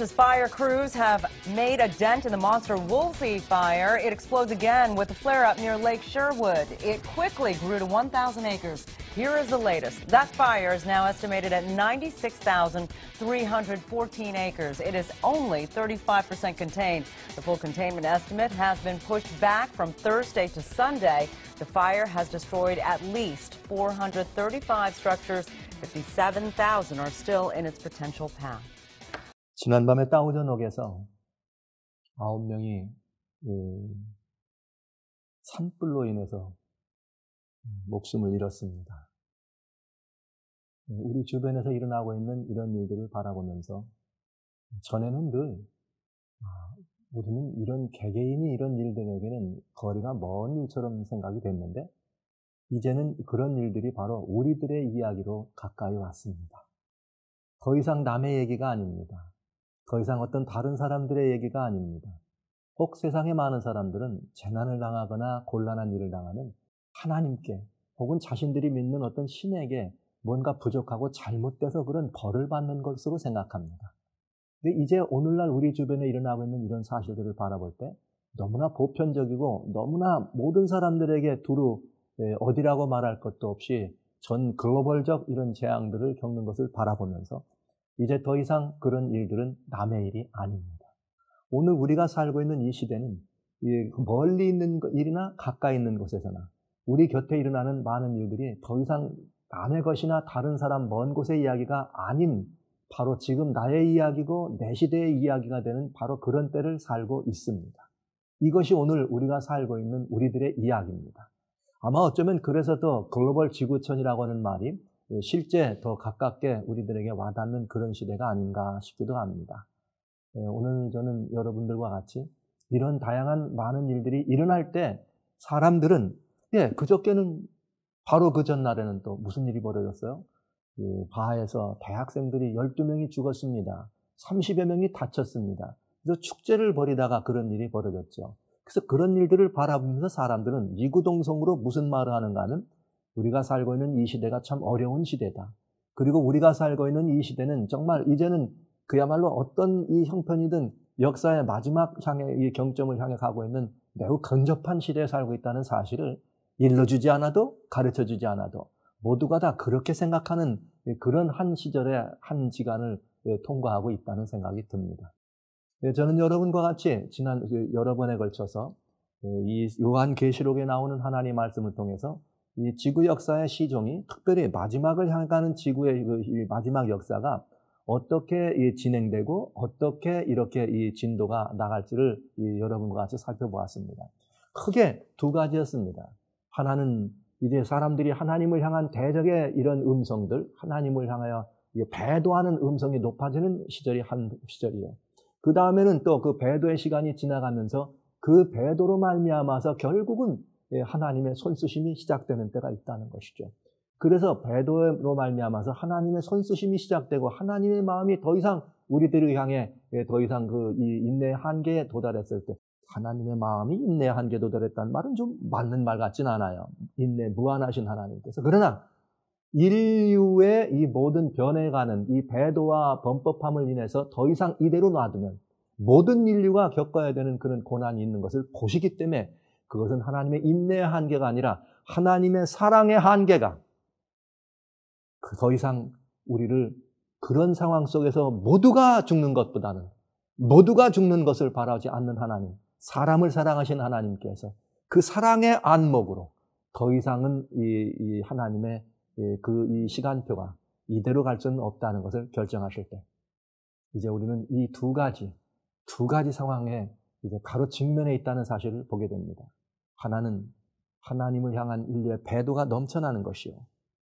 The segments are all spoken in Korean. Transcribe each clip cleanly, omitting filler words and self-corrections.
Texas fire crews have made a dent in the monster Woolsey fire. It explodes again with a flare-up near Lake Sherwood. It quickly grew to 1,000 acres. Here is the latest. That fire is now estimated at 96,314 acres. It is only 35% contained. The full containment estimate has been pushed back from Thursday to Sunday. The fire has destroyed at least 435 structures. 57,000 are still in its potential path. 지난밤에 다우전옥에서 9명이 산불로 인해서 목숨을 잃었습니다. 우리 주변에서 일어나고 있는 이런 일들을 바라보면서 전에는 늘 우리는 이런 개개인이 이런 일들에게는 거리가 먼 일처럼 생각이 됐는데 이제는 그런 일들이 바로 우리들의 이야기로 가까이 왔습니다. 더 이상 남의 얘기가 아닙니다. 더 이상 어떤 다른 사람들의 얘기가 아닙니다. 혹 세상의 많은 사람들은 재난을 당하거나 곤란한 일을 당하는 하나님께 혹은 자신들이 믿는 어떤 신에게 뭔가 부족하고 잘못돼서 그런 벌을 받는 것으로 생각합니다. 근데 이제 오늘날 우리 주변에 일어나고 있는 이런 사실들을 바라볼 때 너무나 보편적이고 너무나 모든 사람들에게 두루 어디라고 말할 것도 없이 전 글로벌적 이런 재앙들을 겪는 것을 바라보면서 이제 더 이상 그런 일들은 남의 일이 아닙니다. 오늘 우리가 살고 있는 이 시대는 멀리 있는 일이나 가까이 있는 곳에서나 우리 곁에 일어나는 많은 일들이 더 이상 남의 것이나 다른 사람 먼 곳의 이야기가 아닌 바로 지금 나의 이야기고 내 시대의 이야기가 되는 바로 그런 때를 살고 있습니다. 이것이 오늘 우리가 살고 있는 우리들의 이야기입니다. 아마 어쩌면 그래서 더 글로벌 지구촌이라고 하는 말이 실제 더 가깝게 우리들에게 와닿는 그런 시대가 아닌가 싶기도 합니다. 오늘 저는 여러분들과 같이 이런 다양한 많은 일들이 일어날 때 사람들은 그저께는 바로 그 전날에는 또 무슨 일이 벌어졌어요? 바하에서 대학생들이 12명이 죽었습니다. 30여 명이 다쳤습니다. 그래서 축제를 벌이다가 그런 일이 벌어졌죠. 그래서 그런 일들을 바라보면서 사람들은 이구동성으로 무슨 말을 하는가 하면 우리가 살고 있는 이 시대가 참 어려운 시대다. 그리고 우리가 살고 있는 이 시대는 정말 이제는 그야말로 어떤 이 형편이든 역사의 마지막 이 경점을 향해 가고 있는 매우 근접한 시대에 살고 있다는 사실을 일러주지 않아도 가르쳐주지 않아도 모두가 다 그렇게 생각하는 그런 한 시절의 한 시간을 통과하고 있다는 생각이 듭니다. 저는 여러분과 같이 지난 여러 번에 걸쳐서 이 요한계시록에 나오는 하나님의 말씀을 통해서 이 지구 역사의 시종이 특별히 마지막을 향해가는 지구의 이 마지막 역사가 어떻게 진행되고 어떻게 이렇게 이 진도가 나갈지를 여러분과 같이 살펴보았습니다. 크게 두 가지였습니다. 하나는 이제 사람들이 하나님을 향한 대적의 이런 음성들, 하나님을 향하여 배도하는 음성이 높아지는 시절이 한 시절이에요. 그 다음에는 또 그 배도의 시간이 지나가면서 그 배도로 말미암아서 결국은 하나님의 손쓰심이 시작되는 때가 있다는 것이죠. 그래서 배도로 말미암아서 하나님의 손쓰심이 시작되고 하나님의 마음이 더 이상 우리들을 향해 더 이상 이 인내의 한계에 도달했을 때 하나님의 마음이 인내의 한계에 도달했다는 말은 좀 맞는 말 같진 않아요. 인내 무한하신 하나님께서. 그러나 인류의 이 모든 변해가는 이 배도와 범법함을 인해서 더 이상 이대로 놔두면 모든 인류가 겪어야 되는 그런 고난이 있는 것을 보시기 때문에 그것은 하나님의 인내의 한계가 아니라 하나님의 사랑의 한계가 더 이상 우리를 그런 상황 속에서 모두가 죽는 것보다는 모두가 죽는 것을 바라지 않는 하나님, 사람을 사랑하신 하나님께서 그 사랑의 안목으로 더 이상은 이 하나님의 이 시간표가 이대로 갈 수는 없다는 것을 결정하실 때 이제 우리는 이 두 가지 상황에 이제 바로 직면해 있다는 사실을 보게 됩니다. 하나는 하나님을 향한 인류의 배도가 넘쳐나는 것이요.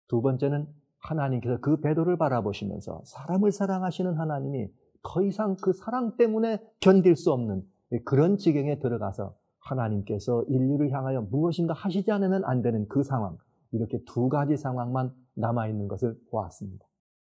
두 번째는 하나님께서 그 배도를 바라보시면서 사람을 사랑하시는 하나님이 더 이상 그 사랑 때문에 견딜 수 없는 그런 지경에 들어가서 하나님께서 인류를 향하여 무엇인가 하시지 않으면 안 되는 그 상황, 이렇게 두 가지 상황만 남아있는 것을 보았습니다.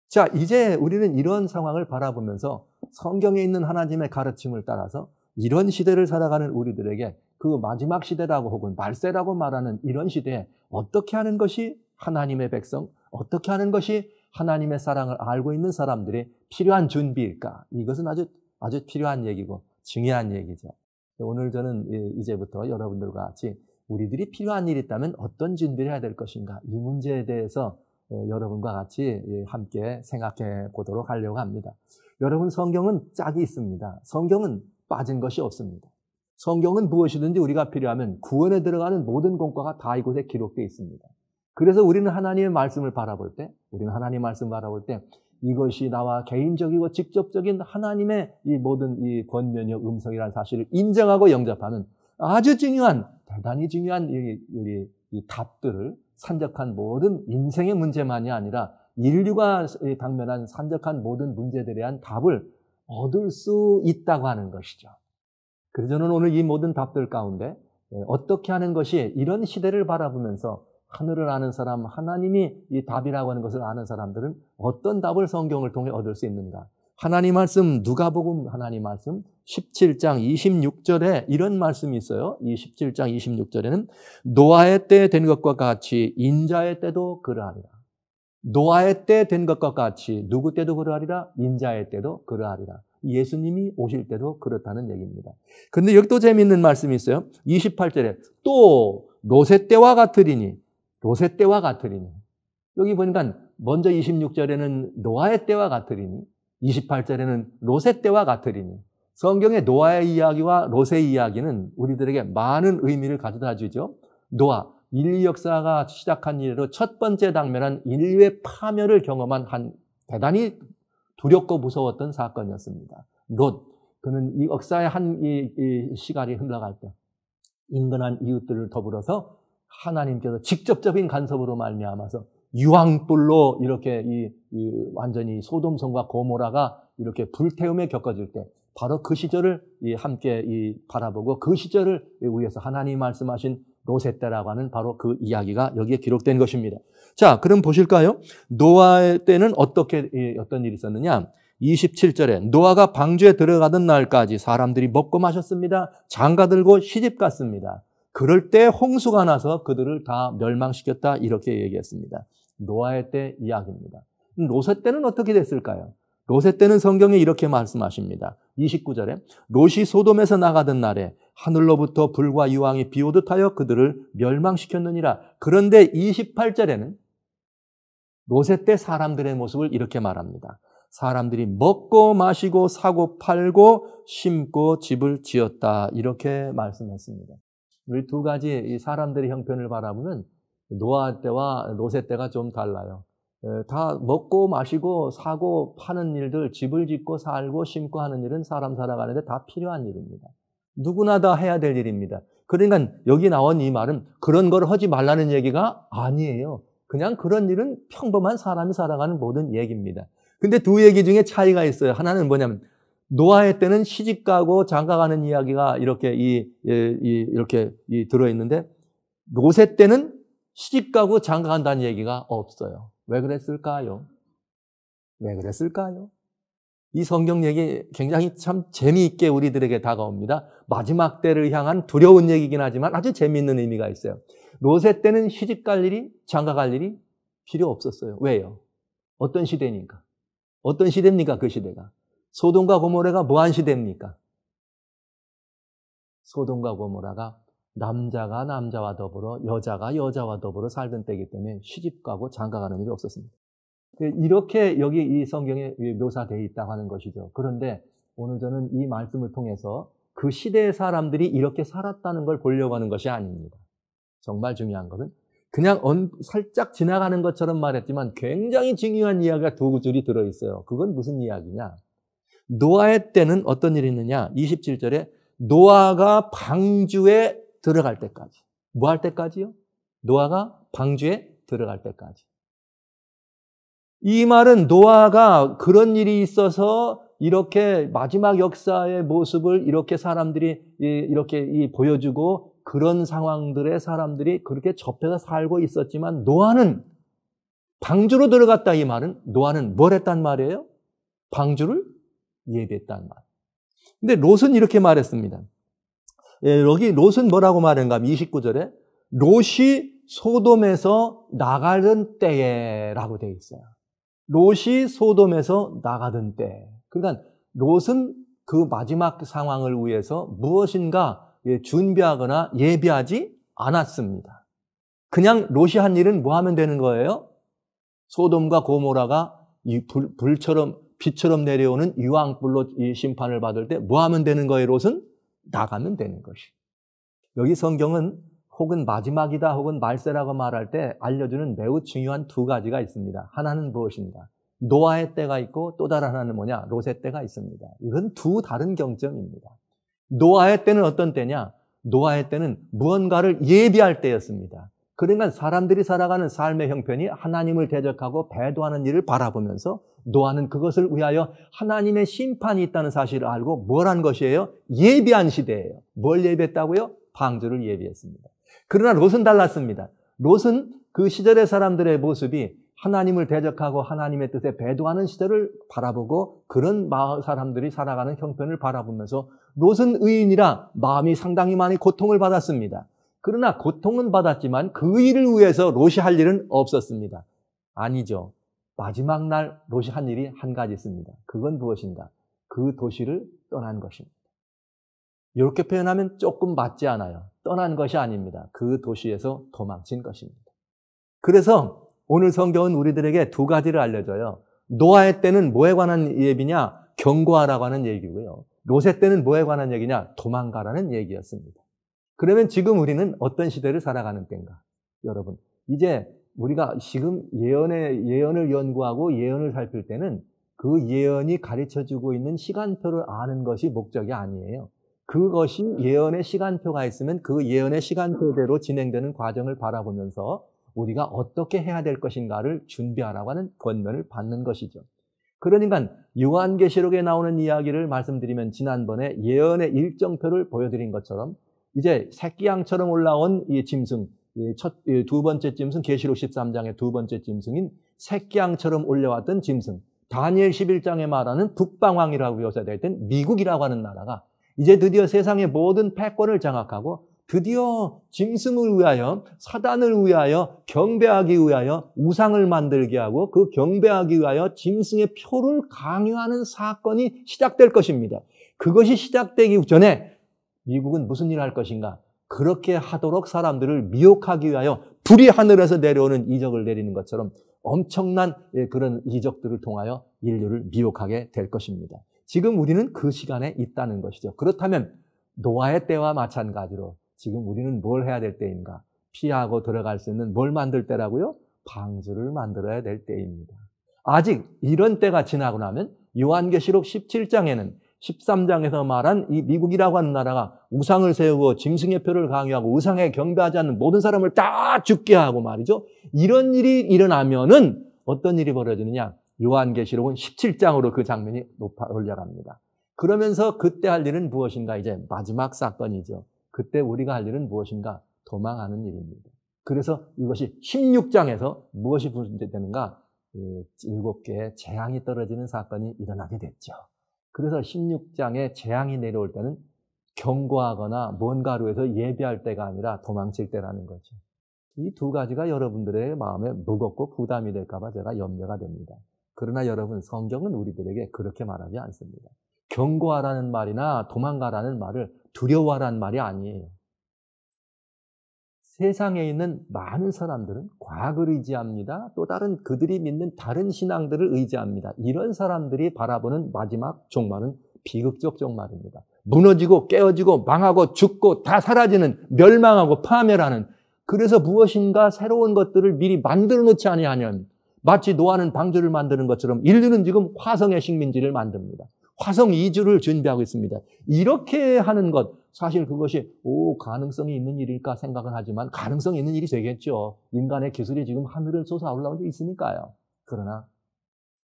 자, 이제 우리는 이런 상황을 바라보면서 성경에 있는 하나님의 가르침을 따라서 이런 시대를 살아가는 우리들에게 그 마지막 시대라고 혹은 말세라고 말하는 이런 시대에 어떻게 하는 것이 하나님의 백성, 어떻게 하는 것이 하나님의 사랑을 알고 있는 사람들이 필요한 준비일까? 이것은 아주 필요한 얘기고 중요한 얘기죠. 오늘 저는 이제부터 여러분들과 같이 우리들이 필요한 일이 있다면 어떤 준비를 해야 될 것인가? 이 문제에 대해서 여러분과 같이 함께 생각해 보도록 하려고 합니다. 여러분, 성경은 짝이 있습니다. 성경은 빠진 것이 없습니다. 성경은 무엇이든지 우리가 필요하면 구원에 들어가는 모든 공과가 다 이곳에 기록되어 있습니다. 그래서 우리는 하나님의 말씀을 바라볼 때, 이것이 나와 개인적이고 직접적인 하나님의 이 모든 이 권면의 음성이라는 사실을 인정하고 영접하는 아주 중요한, 대단히 중요한 우리 이 답들을 산적한 모든 인생의 문제만이 아니라 인류가 당면한 산적한 모든 문제들에 대한 답을 얻을 수 있다고 하는 것이죠. 그래서 저는 오늘 이 모든 답들 가운데 어떻게 하는 것이 이런 시대를 바라보면서 하늘을 아는 사람, 하나님이 이 답이라고 하는 것을 아는 사람들은 어떤 답을 성경을 통해 얻을 수 있는가? 하나님 말씀, 누가복음 하나님 말씀 17장 26절에 이런 말씀이 있어요. 이 17장 26절에는 노아의 때 된 것과 같이 인자의 때도 그러하리라. 노아의 때 된 것과 같이 누구 때도 그러하리라? 인자의 때도 그러하리라. 예수님이 오실 때도 그렇다는 얘기입니다. 그런데 여기 또 재미있는 말씀이 있어요. 28절에 또 롯의 때와 같으리니 여기 보니까 먼저 26절에는 노아의 때와 같으리니 28절에는 롯의 때와 같으리니 성경의 노아의 이야기와 롯의 이야기는 우리들에게 많은 의미를 가져다 주죠. 노아, 인류 역사가 시작한 이래로 첫 번째 당면한 인류의 파멸을 경험한 한 대단히 두렵고 무서웠던 사건이었습니다. 롯, 그는 이 역사의 이 시간이 흘러갈 때 인근한 이웃들을 더불어서 하나님께서 직접적인 간섭으로 말미암아서 유황불로 이렇게 완전히 소돔성과 고모라가 이렇게 불태움에 겪어질 때 바로 그 시절을 함께 바라보고 그 시절을 위해서 하나님이 말씀하신 롯의 때라고 하는 바로 그 이야기가 여기에 기록된 것입니다. 자, 그럼 보실까요? 노아의 때는 어떤 일이 있었느냐? 27절에 노아가 방주에 들어가던 날까지 사람들이 먹고 마셨습니다. 장가들고 시집 갔습니다. 그럴 때 홍수가 나서 그들을 다 멸망시켰다 이렇게 얘기했습니다. 노아의 때 이야기입니다. 롯의 때는 어떻게 됐을까요? 롯의 때는 성경에 이렇게 말씀하십니다. 29절에 롯이 소돔에서 나가던 날에 하늘로부터 불과 유황이 비오듯 하여 그들을 멸망시켰느니라. 그런데 28절에는 롯의 때 사람들의 모습을 이렇게 말합니다. 사람들이 먹고 마시고 사고 팔고 심고 집을 지었다 이렇게 말씀했습니다. 우리 두 가지 이 사람들의 형편을 바라보면 노아 때와 롯의 때가 좀 달라요. 다 먹고 마시고 사고 파는 일들, 집을 짓고 살고 심고 하는 일은 사람 살아가는데 다 필요한 일입니다. 누구나 다 해야 될 일입니다. 그러니까 여기 나온 이 말은 그런 걸 하지 말라는 얘기가 아니에요. 그냥 그런 일은 평범한 사람이 살아가는 모든 얘기입니다. 근데 두 얘기 중에 차이가 있어요. 하나는 뭐냐면 노아의 때는 시집 가고 장가 가는 이야기가 이렇게 들어있는데 롯의 때는 시집 가고 장가 간다는 얘기가 없어요. 왜 그랬을까요? 이 성경 얘기 굉장히 참 재미있게 우리들에게 다가옵니다. 마지막 때를 향한 두려운 얘기긴 하지만 아주 재미있는 의미가 있어요. 롯의 때는 시집 갈 일이, 장가 갈 일이 필요 없었어요. 왜요? 어떤 시대입니까? 그 시대가? 소돔과 고모라가 뭐한 시대입니까? 소돔과 고모라가 남자가 남자와 더불어 여자가 여자와 더불어 살던 때이기 때문에 시집가고 장가가는 일이 없었습니다. 이렇게 여기 이 성경에 묘사되어 있다고 하는 것이죠. 그런데 오늘 저는 이 말씀을 통해서 그 시대의 사람들이 이렇게 살았다는 걸 보려고 하는 것이 아닙니다. 정말 중요한 것은 그냥 살짝 지나가는 것처럼 말했지만 굉장히 중요한 이야기가 두 줄이 들어있어요. 그건 무슨 이야기냐? 노아의 때는 어떤 일이 있느냐? 27절에 노아가 방주에 들어갈 때까지. 뭐 할 때까지요? 노아가 방주에 들어갈 때까지. 이 말은 노아가 그런 일이 있어서 이렇게 마지막 역사의 모습을 이렇게 사람들이 이렇게 보여주고 그런 상황들의 사람들이 그렇게 접해서 살고 있었지만 노아는 방주로 들어갔다 이 말은 노아는 뭘 했단 말이에요? 방주를 예배했단 말. 근데 롯은 이렇게 말했습니다. 여기 롯은 뭐라고 말했는가 하면 29절에 롯이 소돔에서 나가던 때에 라고 되어 있어요. 롯이 소돔에서 나가던 때. 그러니까 롯은 그 마지막 상황을 위해서 무엇인가 준비하거나 예비하지 않았습니다. 그냥 롯이 한 일은 뭐 하면 되는 거예요? 소돔과 고모라가 이 불처럼 빛처럼 내려오는 유황불로 이 심판을 받을 때 뭐 하면 되는 거예요? 롯은 나가면 되는 것이. 여기 성경은 혹은 마지막이다 혹은 말세라고 말할 때 알려주는 매우 중요한 두 가지가 있습니다. 하나는 무엇인가? 노아의 때가 있고 또 다른 하나는 뭐냐? 롯의 때가 있습니다. 이건 두 다른 경점입니다. 노아의 때는 어떤 때냐? 노아의 때는 무언가를 예비할 때였습니다. 그러니까 사람들이 살아가는 삶의 형편이 하나님을 대적하고 배도하는 일을 바라보면서 노아는 그것을 위하여 하나님의 심판이 있다는 사실을 알고 뭘 한 것이에요? 예비한 시대예요. 뭘 예비했다고요? 방주를 예비했습니다. 그러나 롯은 달랐습니다. 롯은 그 시절의 사람들의 모습이 하나님을 대적하고 하나님의 뜻에 배도하는 시대를 바라보고 그런 사람들이 살아가는 형편을 바라보면서 롯은 의인이라 마음이 상당히 많이 고통을 받았습니다. 그러나 고통은 받았지만 그 일을 위해서 롯이 할 일은 없었습니다. 아니죠. 마지막 날 롯이 한 일이 한 가지 있습니다. 그건 무엇인가? 그 도시를 떠난 것입니다. 이렇게 표현하면 조금 맞지 않아요. 떠난 것이 아닙니다. 그 도시에서 도망친 것입니다. 그래서 오늘 성경은 우리들에게 두 가지를 알려줘요. 노아의 때는 뭐에 관한 예비냐? 경고하라고 하는 얘기고요. 롯의 때는 뭐에 관한 얘기냐? 도망가라는 얘기였습니다. 그러면 지금 우리는 어떤 시대를 살아가는 때인가? 여러분, 이제 우리가 지금 예언을 연구하고 예언을 살필 때는 그 예언이 가르쳐주고 있는 시간표를 아는 것이 목적이 아니에요. 그것이 예언의 시간표가 있으면 그 예언의 시간표대로 진행되는 과정을 바라보면서 우리가 어떻게 해야 될 것인가를 준비하라고 하는 권면을 받는 것이죠. 그러니까 요한계시록에 나오는 이야기를 말씀드리면 지난번에 예언의 일정표를 보여드린 것처럼 이제 새끼양처럼 올라온 이 짐승, 두 번째 짐승, 계시록 13장의 두 번째 짐승인 새끼양처럼 올려왔던 짐승, 다니엘 11장에 말하는 북방왕이라고 묘사되어 있던 미국이라고 하는 나라가 이제 드디어 세상의 모든 패권을 장악하고 드디어 짐승을 위하여, 사단을 위하여, 경배하기 위하여 우상을 만들게 하고 그 경배하기 위하여 짐승의 표를 강요하는 사건이 시작될 것입니다. 그것이 시작되기 전에 미국은 무슨 일을 할 것인가? 그렇게 하도록 사람들을 미혹하기 위하여 불이 하늘에서 내려오는 이적을 내리는 것처럼 엄청난 그런 이적들을 통하여 인류를 미혹하게 될 것입니다. 지금 우리는 그 시간에 있다는 것이죠. 그렇다면 노아의 때와 마찬가지로 지금 우리는 뭘 해야 될 때인가? 피하고 들어갈 수 있는 뭘 만들 때라고요? 방주를 만들어야 될 때입니다. 아직 이런 때가 지나고 나면 요한계시록 17장에는 13장에서 말한 이 미국이라고 하는 나라가 우상을 세우고 짐승의 표를 강요하고 우상에 경배하지 않는 모든 사람을 다 죽게 하고 말이죠. 이런 일이 일어나면은 어떤 일이 벌어지느냐? 요한계시록은 17장으로 그 장면이 올라갑니다. 그러면서 그때 할 일은 무엇인가? 이제 마지막 사건이죠. 그때 우리가 할 일은 무엇인가? 도망하는 일입니다. 그래서 이것이 16장에서 무엇이 되는가? 7개의 재앙이 떨어지는 사건이 일어나게 됐죠. 그래서 16장에 재앙이 내려올 때는 경고하거나 뭔가로 해서 예비할 때가 아니라 도망칠 때라는 거죠. 이 두 가지가 여러분들의 마음에 무겁고 부담이 될까 봐 제가 염려가 됩니다. 그러나 여러분, 성경은 우리들에게 그렇게 말하지 않습니다. 경고하라는 말이나 도망가라는 말을 두려워하라는 말이 아니에요. 세상에 있는 많은 사람들은 과거를 의지합니다. 또 다른 그들이 믿는 다른 신앙들을 의지합니다. 이런 사람들이 바라보는 마지막 종말은 비극적 종말입니다. 무너지고 깨어지고 망하고 죽고 다 사라지는, 멸망하고 파멸하는, 그래서 무엇인가 새로운 것들을 미리 만들어 놓지 아니하면 마치 노아는 방주를 만드는 것처럼 인류는 지금 화성의 식민지를 만듭니다. 화성 이주를 준비하고 있습니다. 이렇게 하는 것, 사실 그것이 가능성이 있는 일일까 생각은 하지만 가능성이 있는 일이 되겠죠. 인간의 기술이 지금 하늘을 솟아 올라오고 있으니까요. 그러나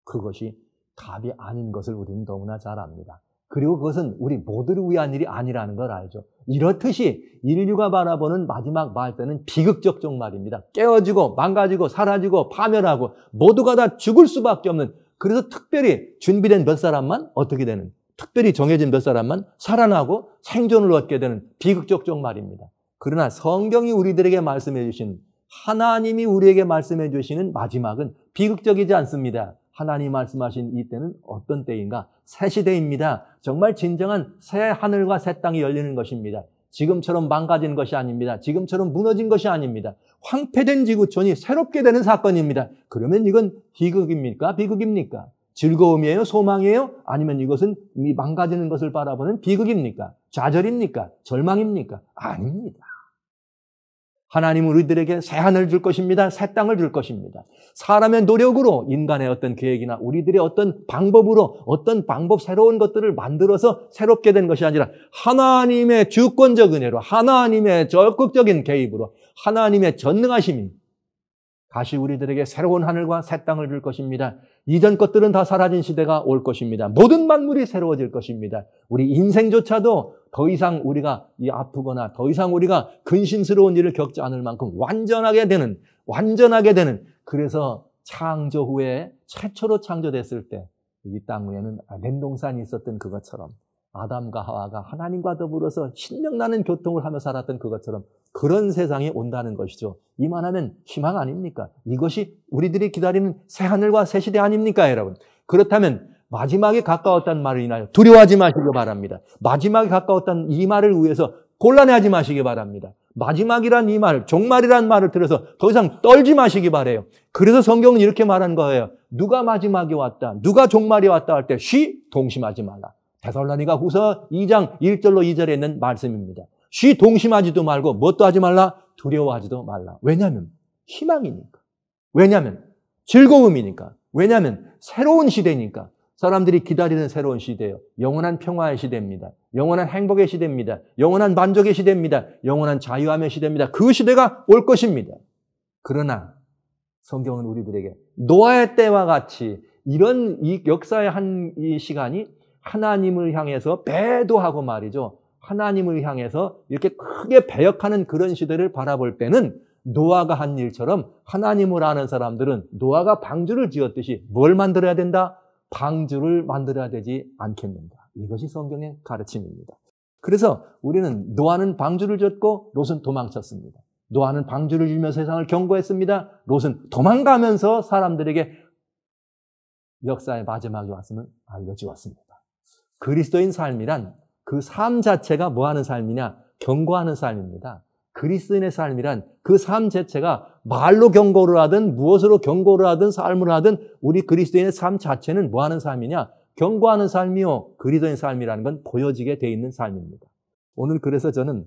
그것이 답이 아닌 것을 우리는 너무나 잘 압니다. 그리고 그것은 우리 모두를 위한 일이 아니라는 걸 알죠. 이렇듯이 인류가 바라보는 마지막 말 때는 비극적 종말입니다. 깨어지고 망가지고 사라지고 파멸하고 모두가 다 죽을 수밖에 없는, 그래서 특별히 준비된 몇 사람만 어떻게 되는, 특별히 정해진 몇 사람만 살아나고 생존을 얻게 되는 비극적 종말입니다. 그러나 성경이 우리들에게 말씀해 주신, 하나님이 우리에게 말씀해 주시는 마지막은 비극적이지 않습니다. 하나님 말씀하신 이 때는 어떤 때인가? 새 시대입니다. 정말 진정한 새 하늘과 새 땅이 열리는 것입니다. 지금처럼 망가진 것이 아닙니다. 지금처럼 무너진 것이 아닙니다. 황폐된 지구촌이 새롭게 되는 사건입니다. 그러면 이건 희극입니까? 비극입니까? 즐거움이에요? 소망이에요? 아니면 이것은 이 망가지는 것을 바라보는 비극입니까? 좌절입니까? 절망입니까? 아닙니다. 하나님은 우리들에게 새 하늘을 줄 것입니다. 새 땅을 줄 것입니다. 사람의 노력으로 인간의 어떤 계획이나 우리들의 어떤 방법으로 어떤 새로운 것들을 만들어서 새롭게 된 것이 아니라 하나님의 주권적 은혜로 하나님의 적극적인 개입으로 하나님의 전능하심이 다시 우리들에게 새로운 하늘과 새 땅을 줄 것입니다. 이전 것들은 다 사라진 시대가 올 것입니다. 모든 만물이 새로워질 것입니다. 우리 인생조차도 더 이상 우리가 아프거나 더 이상 우리가 근심스러운 일을 겪지 않을 만큼 완전하게 되는 그래서 창조 후에 최초로 창조됐을 때 이 땅 위에는 랜동산이 있었던 그것처럼 아담과 하와가 하나님과 더불어서 신명나는 교통을 하며 살았던 그것처럼 그런 세상이 온다는 것이죠. 이만하면 희망 아닙니까? 이것이 우리들이 기다리는 새 하늘과 새 시대 아닙니까, 여러분? 그렇다면 마지막에 가까웠다는 말을 인하여 두려워하지 마시기 바랍니다. 마지막에 가까웠다는 이 말을 위해서 곤란해하지 마시기 바랍니다. 마지막이란 이 말, 종말이란 말을 들어서 더 이상 떨지 마시기 바라요. 그래서 성경은 이렇게 말한 거예요. 누가 마지막이 왔다, 누가 종말이 왔다 할 때 동심하지 말라. 데살로니가 후서 2장 1절로 2절에 있는 말씀입니다. 동심하지도 말고 뭣도 하지 말라? 두려워하지도 말라. 왜냐하면 희망이니까. 왜냐하면 즐거움이니까. 왜냐하면 새로운 시대니까. 사람들이 기다리는 새로운 시대예요. 영원한 평화의 시대입니다. 영원한 행복의 시대입니다. 영원한 만족의 시대입니다. 영원한 자유함의 시대입니다. 그 시대가 올 것입니다. 그러나 성경은 우리들에게 노아의 때와 같이 이런 이 역사의 이 시간이 하나님을 향해서 배도하고 말이죠. 하나님을 향해서 이렇게 크게 배역하는 그런 시대를 바라볼 때는 노아가 한 일처럼 하나님을 아는 사람들은 노아가 방주를 지었듯이 뭘 만들어야 된다? 방주를 만들어야 되지 않겠는가. 이것이 성경의 가르침입니다. 그래서 우리는 노아는 방주를 지었고 롯은 도망쳤습니다. 노아는 방주를 지으며 세상을 경고했습니다. 롯은 도망가면서 사람들에게 역사의 마지막이 왔음을 알려주었습니다. 그리스도인 삶이란 그 삶 자체가 뭐 하는 삶이냐? 경고하는 삶입니다. 그리스도인의 삶이란 그 삶 자체가 말로 경고를 하든 무엇으로 경고를 하든 삶을 하든 우리 그리스도인의 삶 자체는 뭐 하는 삶이냐? 경고하는 삶이요. 그리스도인의 삶이라는 건 보여지게 돼 있는 삶입니다. 오늘 그래서 저는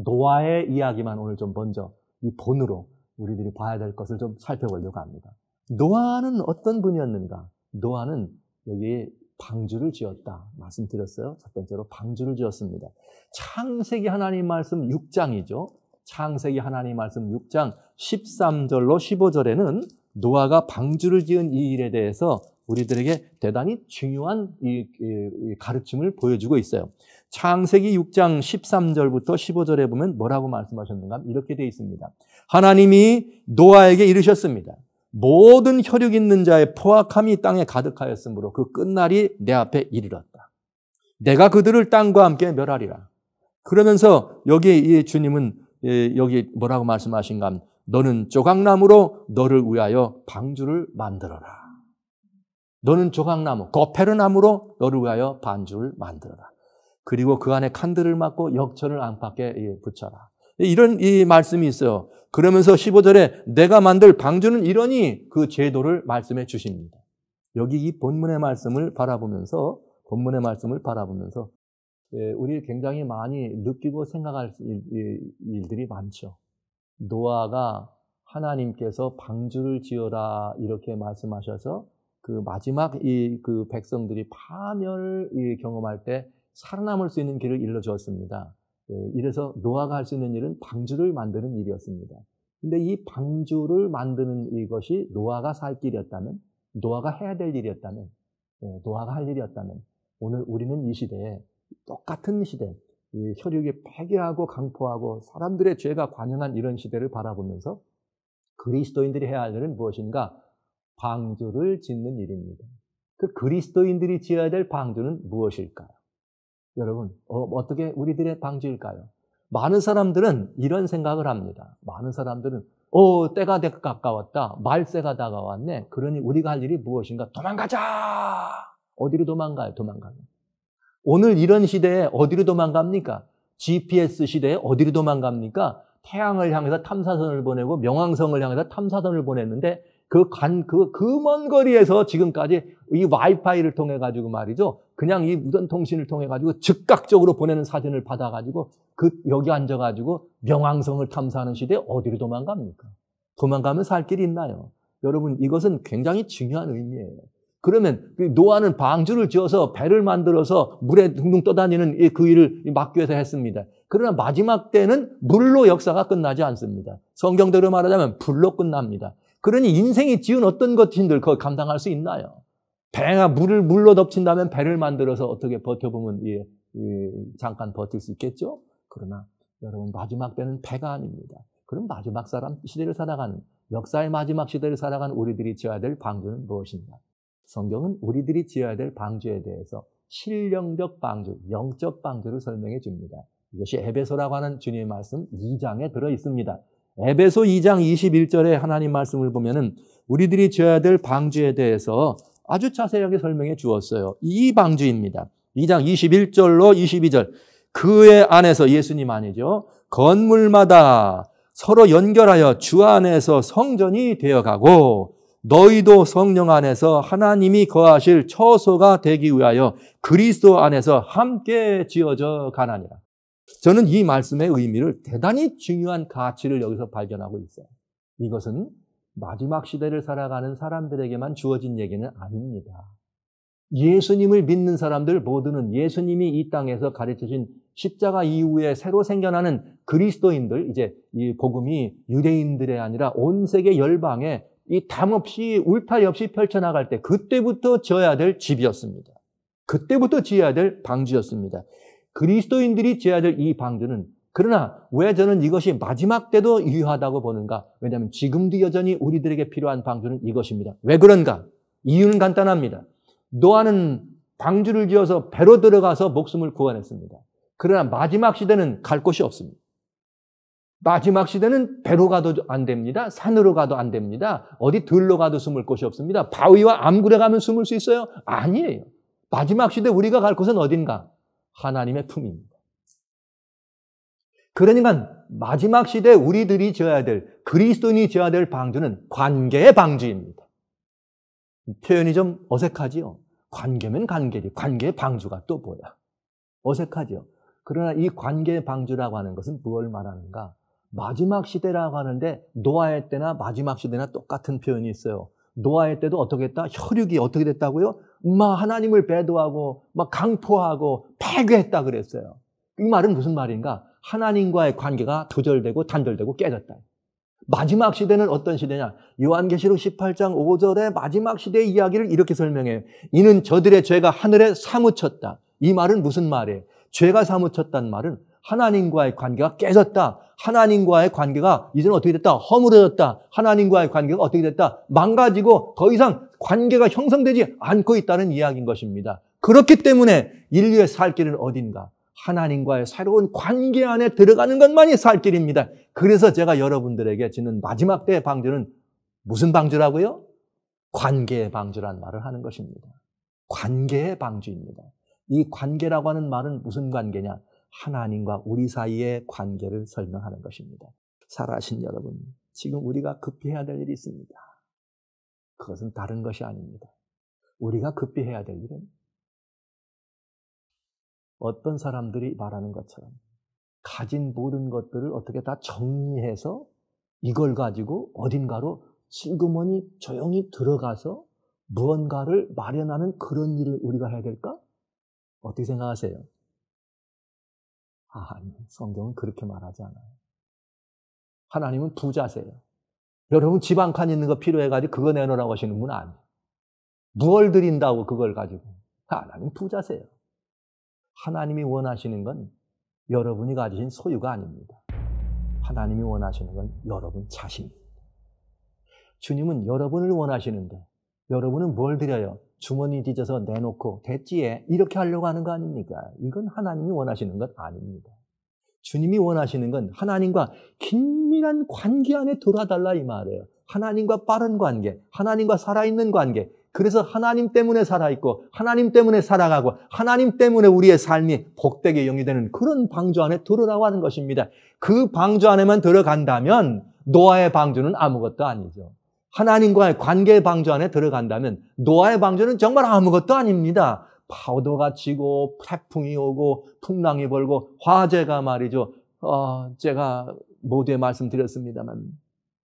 노아의 이야기만 오늘 좀 먼저 이 본으로 우리들이 봐야 될 것을 좀 살펴보려고 합니다. 노아는 어떤 분이었는가? 노아는 여기 방주를 지었다 말씀드렸어요. 첫 번째로 방주를 지었습니다. 창세기 하나님 말씀 6장이죠. 창세기 하나님 말씀 6장 13절로 15절에는 노아가 방주를 지은 이 일에 대해서 우리들에게 대단히 중요한 이 가르침을 보여주고 있어요. 창세기 6장 13절부터 15절에 보면 뭐라고 말씀하셨는가? 이렇게 되어 있습니다. 하나님이 노아에게 이르셨습니다. 모든 혈육 있는 자의 포악함이 땅에 가득하였으므로 그 끝날이 내 앞에 이르렀다. 내가 그들을 땅과 함께 멸하리라. 그러면서 여기 이 주님은 여기 뭐라고 말씀하신가 하면 너는 조각나무로 너를 위하여 방주를 만들어라. 너는 조각나무, 거페르나무로 너를 위하여 반주를 만들어라. 그리고 그 안에 칸들을 막고 역천을 안팎에 붙여라. 이런 이 말씀이 있어요. 그러면서 15절에 내가 만들 방주는 이러니 그 제도를 말씀해 주십니다. 여기 이 본문의 말씀을 바라보면서 우리 굉장히 많이 느끼고 생각할 일들이 많죠. 노아가 하나님께서 방주를 지어라 이렇게 말씀하셔서 그 마지막 그 백성들이 파멸을 경험할 때 살아남을 수 있는 길을 일러주었습니다. 이래서 노아가 할 수 있는 일은 방주를 만드는 일이었습니다. 근데 이 방주를 만드는 이것이 노아가 살 길이었다면, 노아가 해야 될 일이었다면, 노아가 할 일이었다면, 오늘 우리는 이 시대에 똑같은 시대, 이 혈육이 폐괴하고 강포하고 사람들의 죄가 관영한 이런 시대를 바라보면서 그리스도인들이 해야 할 일은 무엇인가? 방주를 짓는 일입니다. 그 그리스도인들이 지어야 될 방주는 무엇일까요? 여러분, 어떻게 우리들의 방주일까요? 많은 사람들은 이런 생각을 합니다. 많은 사람들은 때가 가까웠다. 말세가 다가왔네. 그러니 우리가 할 일이 무엇인가? 도망가자! 어디로 도망가요? 도망가요. 오늘 이런 시대에 어디로 도망갑니까? GPS 시대에 어디로 도망갑니까? 태양을 향해서 탐사선을 보내고 명왕성을 향해서 탐사선을 보냈는데 그 먼 거리에서 지금까지 이 와이파이를 통해 가지고 말이죠. 그냥 이 무선 통신을 통해 가지고 즉각적으로 보내는 사진을 받아 가지고 여기 앉아 가지고 명왕성을 탐사하는 시대에 어디로 도망갑니까? 도망가면 살 길이 있나요? 여러분, 이것은 굉장히 중요한 의미예요. 그러면 노아는 방주를 지어서 배를 만들어서 물에 둥둥 떠다니는 그 일을 막기 위해서 했습니다. 그러나 마지막 때는 물로 역사가 끝나지 않습니다. 성경대로 말하자면 불로 끝납니다. 그러니 인생이 지은 어떤 것인들 그걸 감당할 수 있나요? 배가 물로 덮친다면 배를 만들어서 어떻게 버텨보면 잠깐 버틸 수 있겠죠? 그러나 여러분, 마지막 때는 배가 아닙니다. 그럼 마지막 시대를 살아가는, 역사의 마지막 시대를 살아가는 우리들이 지어야 될 방주는 무엇인가? 성경은 우리들이 지어야 될 방주에 대해서 신령적 방주, 영적 방주를 설명해 줍니다. 이것이 에베소라고 하는 주님의 말씀 2장에 들어 있습니다. 에베소 2장 21절에 하나님 말씀을 보면은 우리들이 지어야 될 방주에 대해서 아주 자세하게 설명해 주었어요. 이 방주입니다. 2장 21절로 22절. 그의 안에서, 예수님 아니죠, 건물마다 서로 연결하여 주 안에서 성전이 되어가고 너희도 성령 안에서 하나님이 거하실 처소가 되기 위하여 그리스도 안에서 함께 지어져 가나니라. 저는 이 말씀의 의미를, 대단히 중요한 가치를 여기서 발견하고 있어요. 이것은 마지막 시대를 살아가는 사람들에게만 주어진 얘기는 아닙니다. 예수님을 믿는 사람들 모두는 예수님이 이 땅에서 가르치신 십자가 이후에 새로 생겨나는 그리스도인들, 이제 이 복음이 유대인들이 아니라 온 세계 열방에 이 담 없이 울타리 없이 펼쳐나갈 때 그때부터 지어야 될 집이었습니다. 그때부터 지어야 될 방주였습니다. 그리스도인들이 지어야 될 이 방주는, 그러나 왜 저는 이것이 마지막 때도 유효하다고 보는가? 왜냐하면 지금도 여전히 우리들에게 필요한 방주는 이것입니다. 왜 그런가? 이유는 간단합니다. 노아는 방주를 지어서 배로 들어가서 목숨을 구원했습니다. 그러나 마지막 시대는 갈 곳이 없습니다. 마지막 시대는 배로 가도 안 됩니다. 산으로 가도 안 됩니다. 어디 들로 가도 숨을 곳이 없습니다. 바위와 암굴에 가면 숨을 수 있어요? 아니에요. 마지막 시대 우리가 갈 곳은 어딘가? 하나님의 품입니다. 그러니까 마지막 시대 우리들이 지어야 될, 그리스도인이 지어야 될 방주는 관계의 방주입니다. 표현이 좀 어색하지요? 관계면 관계지, 관계의 방주가 또 뭐야? 어색하죠? 그러나 이 관계의 방주라고 하는 것은 무엇을 말하는가? 마지막 시대라고 하는데 노아의 때나 마지막 시대나 똑같은 표현이 있어요. 노아의 때도 어떻게 했다? 혈육이 어떻게 됐다고요? 하나님을 배도하고 강포하고 폐괴했다 그랬어요. 이 말은 무슨 말인가? 하나님과의 관계가 두절되고 단절되고 깨졌다. 마지막 시대는 어떤 시대냐? 요한계시록 18장 5절의 마지막 시대의 이야기를 이렇게 설명해요. 이는 저들의 죄가 하늘에 사무쳤다. 이 말은 무슨 말이에요? 죄가 사무쳤다는 말은 하나님과의 관계가 깨졌다. 하나님과의 관계가 이제는 어떻게 됐다? 허물어졌다. 하나님과의 관계가 어떻게 됐다? 망가지고 더 이상 관계가 형성되지 않고 있다는 이야기인 것입니다. 그렇기 때문에 인류의 살 길은 어딘가? 하나님과의 새로운 관계 안에 들어가는 것만이 살 길입니다. 그래서 제가 여러분들에게 짓는 마지막 때의 방주는 무슨 방주라고요? 관계의 방주라는 말을 하는 것입니다. 관계의 방주입니다. 이 관계라고 하는 말은 무슨 관계냐? 하나님과 우리 사이의 관계를 설명하는 것입니다. 살아계신 여러분, 지금 우리가 급히 해야 될 일이 있습니다. 그것은 다른 것이 아닙니다. 우리가 급히 해야 될 일은 어떤 사람들이 말하는 것처럼 가진 모든 것들을 어떻게 다 정리해서 이걸 가지고 어딘가로 슬그머니 조용히 들어가서 무언가를 마련하는 그런 일을 우리가 해야 될까? 어떻게 생각하세요? 아니, 성경은 그렇게 말하지 않아요. 하나님은 부자세요. 여러분 집 한 칸 있는 거 필요해가지고 그거 내놓으라고 하시는 분 아니에요. 무얼 드린다고 그걸 가지고. 하나님 부자세요. 하나님이 원하시는 건 여러분이 가지신 소유가 아닙니다. 하나님이 원하시는 건 여러분 자신입니다. 주님은 여러분을 원하시는데 여러분은 뭘 드려요? 주머니 뒤져서 내놓고 됐지에 이렇게 하려고 하는 거 아닙니까? 이건 하나님이 원하시는 것 아닙니다. 주님이 원하시는 건 하나님과 긴밀한 관계 안에 들어달라 이 말이에요. 하나님과 빠른 관계, 하나님과 살아있는 관계. 그래서 하나님 때문에 살아있고 하나님 때문에 살아가고 하나님 때문에 우리의 삶이 복되게 영위되는 그런 방주 안에 들어라고 하는 것입니다. 그 방주 안에만 들어간다면 노아의 방주는 아무것도 아니죠. 하나님과의 관계 방주 안에 들어간다면 노아의 방주는 정말 아무것도 아닙니다. 파도가 치고 태풍이 오고 풍랑이 불고 화재가 말이죠. 제가 모두에 말씀드렸습니다만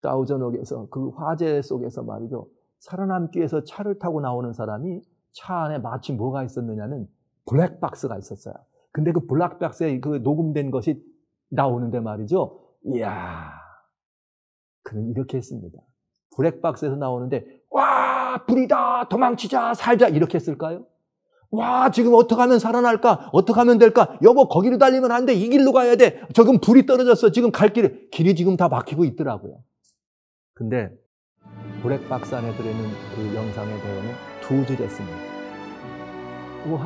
다우전옥에서 그 화재 속에서 말이죠. 살아남기 위해서 차를 타고 나오는 사람이 차 안에 마치 뭐가 있었느냐면 블랙박스가 있었어요. 근데 그 블랙박스에 그 녹음된 것이 나오는데 말이죠. 이야, 그는 이렇게 했습니다. 블랙박스에서 나오는데 와, 불이다, 도망치자, 살자 이렇게 했을까요? 와, 지금 어떻게 하면 살아날까? 어떻게 하면 될까? 여보, 거기로 달리면 안 돼. 이 길로 가야 돼. 지금 불이 떨어졌어. 지금 갈 길이 지금 다 막히고 있더라고요. 근데 블랙박스 안에 들어있는 그 영상의 대화는 두 줄이었습니다. 오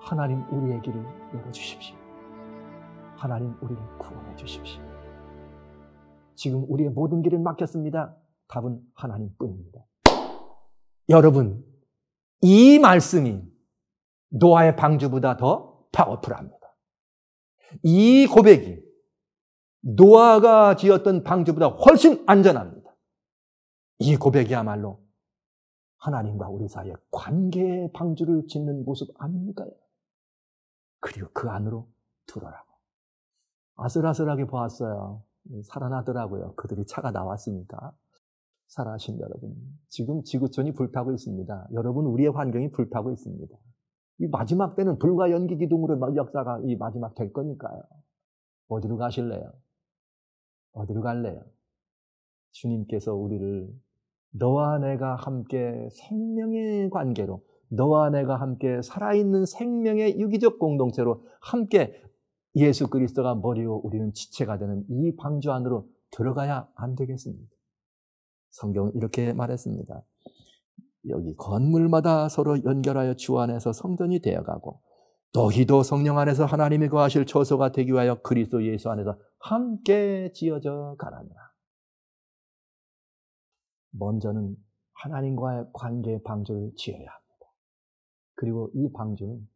하나님 우리의 길을 열어주십시오. 하나님 우리를 구원해 주십시오. 지금 우리의 모든 길을 막혔습니다. 답은 하나님뿐입니다. 여러분, 이 말씀이 노아의 방주보다 더 파워풀합니다. 이 고백이 노아가 지었던 방주보다 훨씬 안전합니다. 이 고백이야말로 하나님과 우리 사이의 관계의 방주를 짓는 모습 아닙니까? 그리고 그 안으로 들어라고. 아슬아슬하게 보았어요. 살아나더라고요. 그들이 차가 나왔으니까. 살아하신 여러분, 지금 지구촌이 불타고 있습니다. 여러분, 우리의 환경이 불타고 있습니다. 이 마지막 때는 불과 연기 기둥으로 역사가 이 마지막 될 거니까요. 어디로 가실래요? 어디로 갈래요? 주님께서 우리를 너와 내가 함께 생명의 관계로, 너와 내가 함께 살아있는 생명의 유기적 공동체로 함께 예수 그리스도가 머리고 우리는 지체가 되는 이 방주 안으로 들어가야 안 되겠습니다. 성경은 이렇게 말했습니다. 여기 건물마다 서로 연결하여 주 안에서 성전이 되어가고 너희도 성령 안에서 하나님이 거하실 처소가 되기 위하여 그리스도 예수 안에서 함께 지어져 가라니라. 먼저는 하나님과의 관계의 방주를 지어야 합니다. 그리고 이 방주는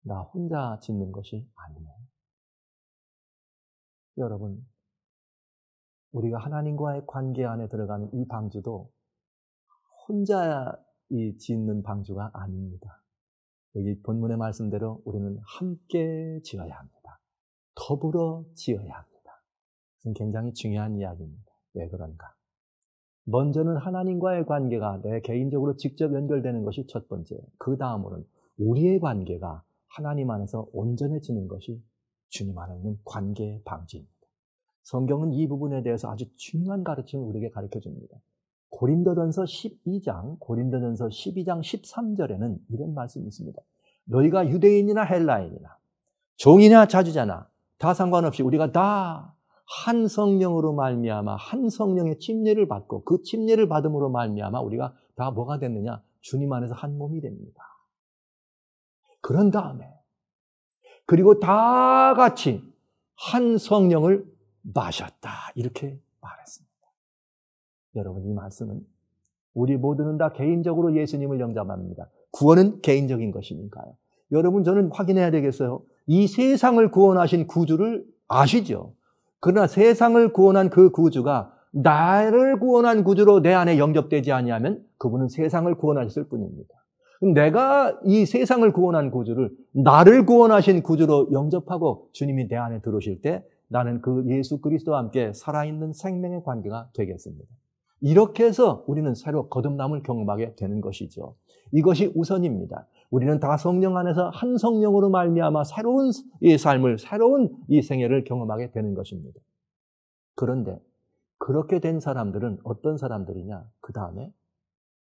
나 혼자 짓는 것이 아니네요. 여러분, 우리가 하나님과의 관계 안에 들어가는 이 방주도 혼자 짓는 방주가 아닙니다. 여기 본문의 말씀대로 우리는 함께 지어야 합니다. 더불어 지어야 합니다. 이것은 굉장히 중요한 이야기입니다. 왜 그런가? 먼저는 하나님과의 관계가 내 개인적으로 직접 연결되는 것이 첫 번째. 그 다음으로는 우리의 관계가 하나님 안에서 온전해지는 것이 주님 안에 있는 관계의 방주입니다. 성경은 이 부분에 대해서 아주 중요한 가르침을 우리에게 가르쳐 줍니다. 고린도전서 12장 13절에는 이런 말씀이 있습니다. 너희가 유대인이나 헬라인이나 종이나 자주자나 다 상관없이 우리가 다 한 성령으로 말미암아 한 성령의 침례를 받고 그 침례를 받음으로 말미암아 우리가 다 뭐가 됐느냐? 주님 안에서 한 몸이 됩니다. 그런 다음에 그리고 다 같이 한 성령을 마셨다. 이렇게 말했습니다. 여러분, 이 말씀은 우리 모두는 다 개인적으로 예수님을 영접합니다. 구원은 개인적인 것이니까요. 여러분, 저는 확인해야 되겠어요. 이 세상을 구원하신 구주를 아시죠? 그러나 세상을 구원한 그 구주가 나를 구원한 구주로 내 안에 영접되지 아니하면 그분은 세상을 구원하셨을 뿐입니다. 내가 이 세상을 구원한 구주를 나를 구원하신 구주로 영접하고 주님이 내 안에 들어오실 때 나는 그 예수 그리스도와 함께 살아있는 생명의 관계가 되겠습니다. 이렇게 해서 우리는 새로 거듭남을 경험하게 되는 것이죠. 이것이 우선입니다. 우리는 다 성령 안에서 한 성령으로 말미암아 새로운 이 삶을, 새로운 이 생애를 경험하게 되는 것입니다. 그런데 그렇게 된 사람들은 어떤 사람들이냐? 그 다음에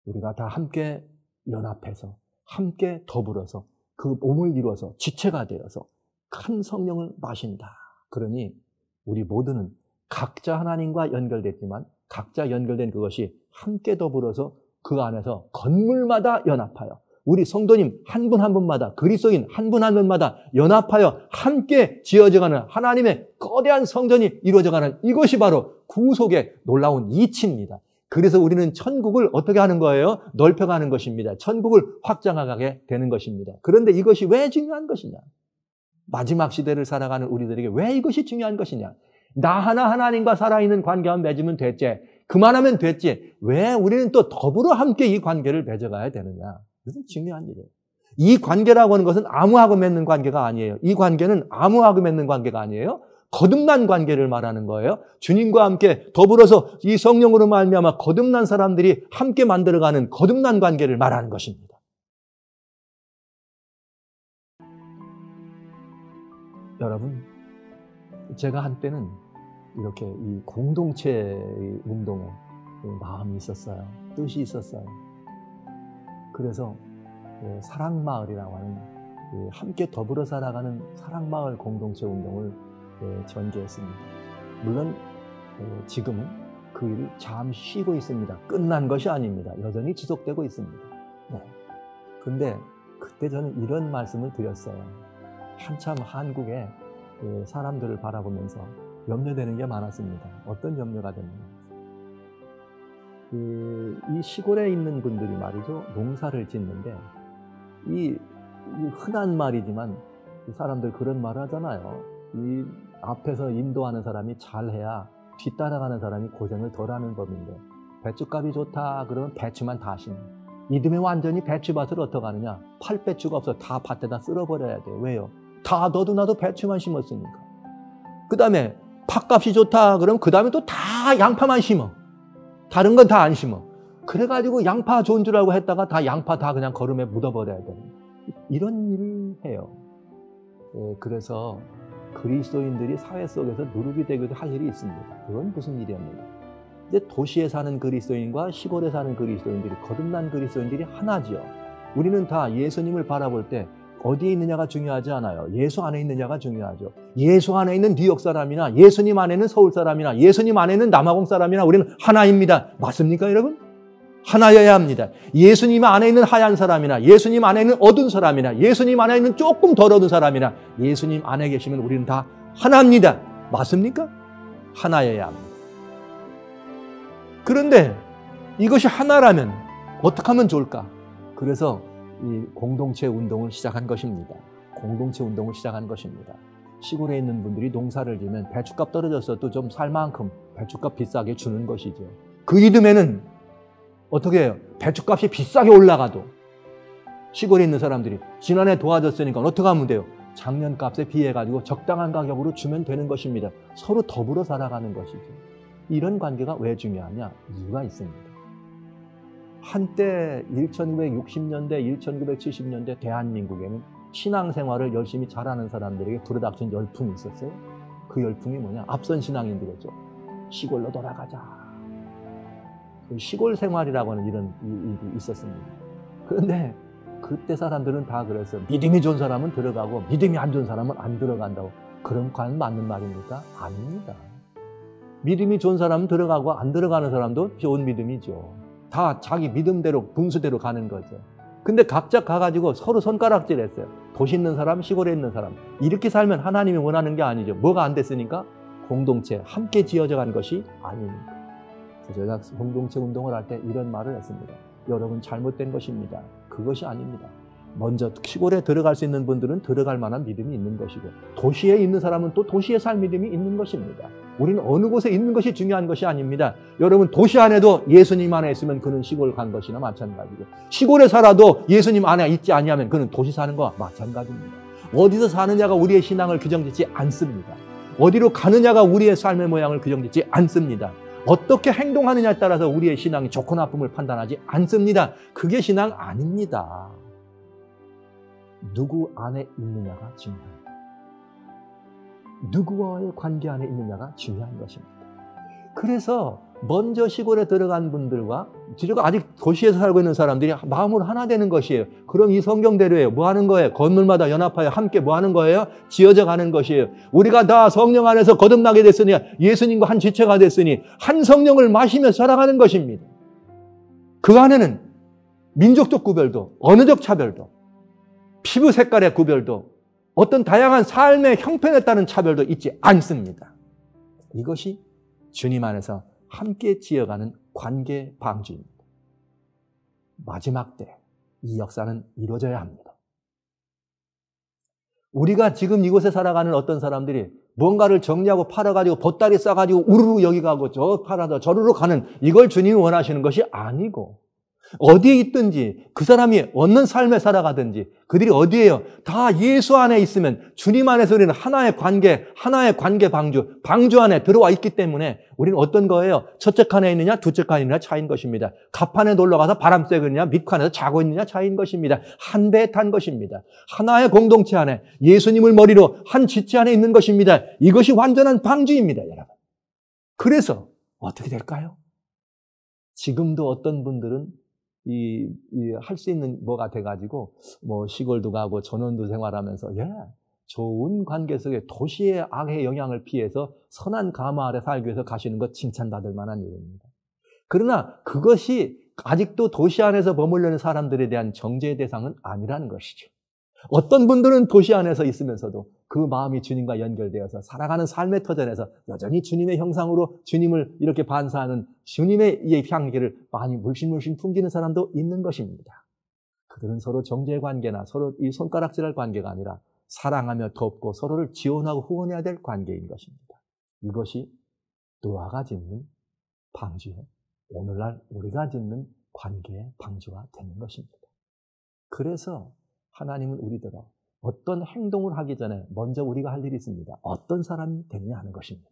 우리가 다 함께 연합해서 함께 더불어서 그 몸을 이루어서 지체가 되어서 큰 성령을 마신다. 그러니 우리 모두는 각자 하나님과 연결됐지만 각자 연결된 그것이 함께 더불어서 그 안에서 건물마다 연합하여 우리 성도님 한 분 한 분마다, 그리스도인 한 분 한 분마다 연합하여 함께 지어져가는 하나님의 거대한 성전이 이루어져가는 이것이 바로 구속의 놀라운 이치입니다. 그래서 우리는 천국을 어떻게 하는 거예요? 넓혀가는 것입니다. 천국을 확장하게 되는 것입니다. 그런데 이것이 왜 중요한 것이냐? 마지막 시대를 살아가는 우리들에게 왜 이것이 중요한 것이냐? 나 하나 하나님과 살아있는 관계만 맺으면 됐지. 그만하면 됐지. 왜 우리는 또 더불어 함께 이 관계를 맺어가야 되느냐? 그것은 중요한 일이에요. 이 관계라고 하는 것은 아무하고 맺는 관계가 아니에요. 이 관계는 아무하고 맺는 관계가 아니에요. 거듭난 관계를 말하는 거예요. 주님과 함께 더불어서 이 성령으로 말미암아 거듭난 사람들이 함께 만들어가는 거듭난 관계를 말하는 것입니다. 여러분, 제가 한때는 이렇게 이 공동체 운동에 마음이 있었어요. 뜻이 있었어요. 그래서 사랑마을이라고 하는 함께 더불어 살아가는 사랑마을 공동체 운동을 전개했습니다. 물론 지금은 그 일을 잠시 쉬고 있습니다. 끝난 것이 아닙니다. 여전히 지속되고 있습니다. 근데 그때 저는 이런 말씀을 드렸어요. 한참 한국의 사람들을 바라보면서 염려되는 게 많았습니다. 어떤 염려가 됐느냐. 이 시골에 있는 분들이 말이죠. 농사를 짓는데 이 흔한 말이지만 이 사람들 그런 말 하잖아요. 이 앞에서 인도하는 사람이 잘해야 뒤따라가는 사람이 고생을 덜하는 법인데 배추값이 좋다 그러면 배추만 다 심어. 이듬해 완전히 배추밭을 어떻게 하느냐. 팔배추가 없어. 다 밭에다 쓸어버려야 돼요. 왜요? 다 너도 나도 배추만 심었으니까. 그 다음에 팥값이 좋다 그러면 그 다음에 또 다 양파만 심어. 다른 건 다 안 심어. 그래가지고 양파 좋은 줄 알고 했다가 다 양파 다 그냥 거름에 묻어버려야 되는 이런 일을 해요. 그래서 그리스도인들이 사회 속에서 누룩이 되기도 할 일이 있습니다. 그건 무슨 일이었느냐. 이제 도시에 사는 그리스도인과 시골에 사는 그리스도인들이 거듭난 그리스도인들이 하나지요. 우리는 다 예수님을 바라볼 때 어디에 있느냐가 중요하지 않아요. 예수 안에 있느냐가 중요하죠. 예수 안에 있는 뉴욕 사람이나 예수님 안에 있는 서울 사람이나 예수님 안에 있는 남아공 사람이나 우리는 하나입니다. 맞습니까 여러분? 하나여야 합니다. 예수님 안에 있는 하얀 사람이나 예수님 안에 있는 어두운 사람이나 예수님 안에 있는 조금 덜 어두운 사람이나 예수님 안에 계시면 우리는 다 하나입니다. 맞습니까? 하나여야 합니다. 그런데 이것이 하나라면 어떻게 하면 좋을까? 그래서 이 공동체 운동을 시작한 것입니다. 공동체 운동을 시작한 것입니다. 시골에 있는 분들이 농사를 지면 배추값 떨어졌어도 좀 살 만큼 배추값 비싸게 주는 것이죠. 그 이듬해는 어떻게 해요? 배추값이 비싸게 올라가도 시골에 있는 사람들이 지난해 도와줬으니까 어떻게 하면 돼요? 작년 값에 비해가지고 적당한 가격으로 주면 되는 것입니다. 서로 더불어 살아가는 것이죠. 이런 관계가 왜 중요하냐? 이유가 있습니다. 한때 1960년대, 1970년대 대한민국에는 신앙생활을 열심히 잘하는 사람들에게 불어닥친 열풍이 있었어요. 그 열풍이 뭐냐? 앞선 신앙인들이었죠. 시골로 돌아가자. 시골 생활이라고 하는 이런 일이 있었습니다. 그런데 그때 사람들은 다 그랬어요. 믿음이 좋은 사람은 들어가고 믿음이 안 좋은 사람은 안 들어간다고. 그럼 과연 맞는 말입니까? 아닙니다. 믿음이 좋은 사람은 들어가고 안 들어가는 사람도 좋은 믿음이죠. 다 자기 믿음대로 분수대로 가는 거죠. 근데 각자 가가지고 서로 손가락질했어요. 도시 있는 사람, 시골에 있는 사람. 이렇게 살면 하나님이 원하는 게 아니죠. 뭐가 안 됐으니까? 공동체, 함께 지어져 간 것이 아닙니다. 제가 공동체 운동을 할 때 이런 말을 했습니다. 여러분 잘못된 것입니다. 그것이 아닙니다. 먼저 시골에 들어갈 수 있는 분들은 들어갈 만한 믿음이 있는 것이고 도시에 있는 사람은 또 도시에 살 믿음이 있는 것입니다. 우리는 어느 곳에 있는 것이 중요한 것이 아닙니다. 여러분 도시 안에도 예수님 안에 있으면 그는 시골 간 것이나 마찬가지고 시골에 살아도 예수님 안에 있지 아니하면 그는 도시 사는 것과 마찬가지입니다. 어디서 사느냐가 우리의 신앙을 규정짓지 않습니다. 어디로 가느냐가 우리의 삶의 모양을 규정짓지 않습니다. 어떻게 행동하느냐에 따라서 우리의 신앙이 좋고 나쁨을 판단하지 않습니다. 그게 신앙 아닙니다. 누구 안에 있느냐가 중요합니다. 누구와의 관계 안에 있느냐가 중요한 것입니다. 그래서 먼저 시골에 들어간 분들과 아직 도시에서 살고 있는 사람들이 마음으로 하나 되는 것이에요. 그럼 이 성경대로예요. 뭐 하는 거예요? 건물마다 연합하여 함께 뭐 하는 거예요? 지어져 가는 것이에요. 우리가 다 성령 안에서 거듭나게 됐으니 예수님과 한 지체가 됐으니 한 성령을 마시며 살아가는 것입니다. 그 안에는 민족적 구별도, 언어적 차별도, 피부 색깔의 구별도, 어떤 다양한 삶의 형편에 따른 차별도 있지 않습니다. 이것이 주님 안에서 함께 지어가는 관계 방주입니다. 마지막 때 이 역사는 이루어져야 합니다. 우리가 지금 이곳에 살아가는 어떤 사람들이 뭔가를 정리하고 팔아가지고 보따리 싸가지고 우르르 여기 가고 저 팔아서 저르르 가는 이걸 주님이 원하시는 것이 아니고 어디에 있든지 그 사람이 어떤 삶에 살아가든지 그들이 어디에요? 다 예수 안에 있으면 주님 안에서 우리는 하나의 관계 방주 안에 들어와 있기 때문에 우리는 어떤 거예요? 첫째 칸에 있느냐 둘째 칸에 있느냐 차이인 것입니다. 갑판에 놀러가서 바람 쐬고 있느냐 밑칸에서 자고 있느냐 차이인 것입니다. 한 배에 탄 것입니다. 하나의 공동체 안에 예수님을 머리로 한 지체 안에 있는 것입니다. 이것이 완전한 방주입니다, 여러분. 그래서 어떻게 될까요? 지금도 어떤 분들은 할 수 있는 뭐가 돼가지고, 시골도 가고 전원도 생활하면서, 좋은 관계 속에 도시의 악의 영향을 피해서 선한 가마 아래 살기 위해서 가시는 것 칭찬받을 만한 일입니다. 그러나 그것이 아직도 도시 안에서 머물려는 사람들에 대한 정죄의 대상은 아니라는 것이죠. 어떤 분들은 도시 안에서 있으면서도 그 마음이 주님과 연결되어서 살아가는 삶의 터전에서 여전히 주님의 형상으로 주님을 이렇게 반사하는 주님의 이 향기를 많이 물씬물씬 풍기는 사람도 있는 것입니다. 그들은 서로 정죄의 관계나 서로 이 손가락질할 관계가 아니라 사랑하며 돕고 서로를 지원하고 후원해야 될 관계인 것입니다. 이것이 노아가 짓는 방주에 오늘날 우리가 짓는 관계의 방주가 되는 것입니다. 그래서 하나님은 우리들어 어떤 행동을 하기 전에 먼저 우리가 할 일이 있습니다. 어떤 사람이 되느냐 하는 것입니다.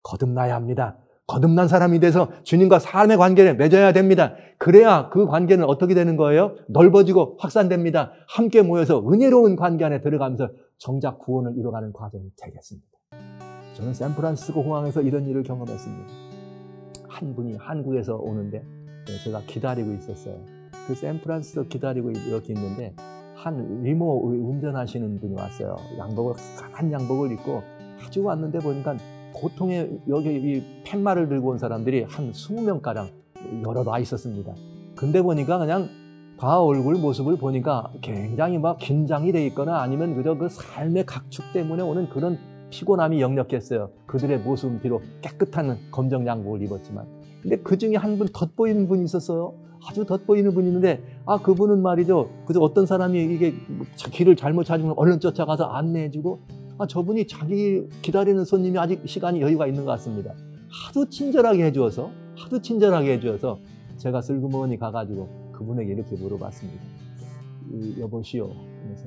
거듭나야 합니다. 거듭난 사람이 돼서 주님과 삶의 관계를 맺어야 됩니다. 그래야 그 관계는 어떻게 되는 거예요? 넓어지고 확산됩니다. 함께 모여서 은혜로운 관계 안에 들어가면서 정작 구원을 이뤄가는 과정이 되겠습니다. 저는 샌프란시스코 공항에서 이런 일을 경험했습니다. 한 분이 한국에서 오는데 제가 기다리고 있었어요. 그 샌프란시스코 기다리고 이렇게 있는데 한 리모 운전하시는 분이 왔어요. 강한 양복을 입고 아주 왔는데 보니까 보통의 여기 이 팻말을 들고 온 사람들이 한 20명가량 여러 나 있었습니다. 근데 보니까 그냥 다 얼굴 모습을 보니까 굉장히 막 긴장이 돼 있거나 아니면 그저 그 삶의 각축 때문에 오는 그런 피곤함이 역력했어요. 그들의 모습은 비록 깨끗한 검정 양복을 입었지만. 근데 그 중에 한 분 덧보이는 분이 있었어요. 아주 덧보이는 분이 있는데, 그분은 말이죠. 그저 어떤 사람이 이게 길을 잘못 찾으면 얼른 쫓아가서 안내해주고, 저분이 자기 기다리는 손님이 아직 시간이 여유가 있는 것 같습니다. 하도 친절하게 해주어서 제가 슬그머니 가가지고 그분에게 이렇게 물어봤습니다. 여보시오. 그래서